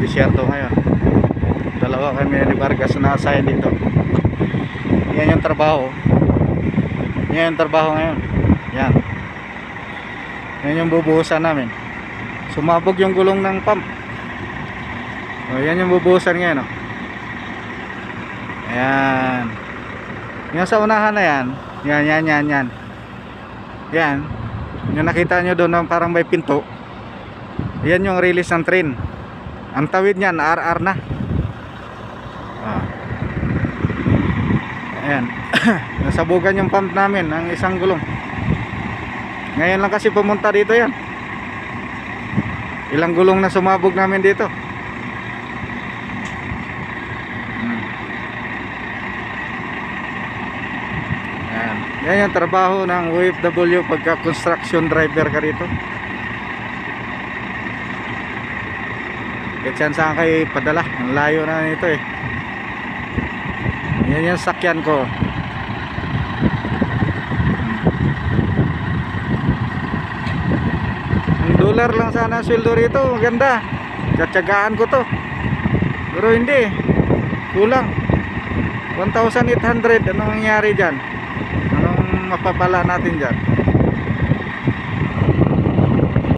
disyerto ngayon. Dalawa kami ni Vargas na assign dito. Yan yung trabaho. Yan yung trabaho ngayon. Yan. Yan yung bubuhusan namin. Sumabog yung gulong ng pump. O, yan yung bubuhusan ngayon. O. Ayan. Yung sa unahan na yan. Yan. Yan. Yung nakita nyo doon parang may pinto. Yan yung release ng train. Ang tawid niyan RR na. Ayan. Nasabugan yung pump namin ng isang gulong. Ngayon lang kasi pumunta dito yan. Ilang gulong na sumabog namin dito. Ayan. Yan yung trabaho ng OFW pagka construction driver ka rito. Kahit saan kayo padala. Ang layo na nito eh. Yan yung sakyan ko. $1 lang sana sweldo rito. Maganda. Tsatsagaan ko to. Pero hindi. Kulang. 1,800. Anong nangyari dyan? Anong mapapala natin dyan?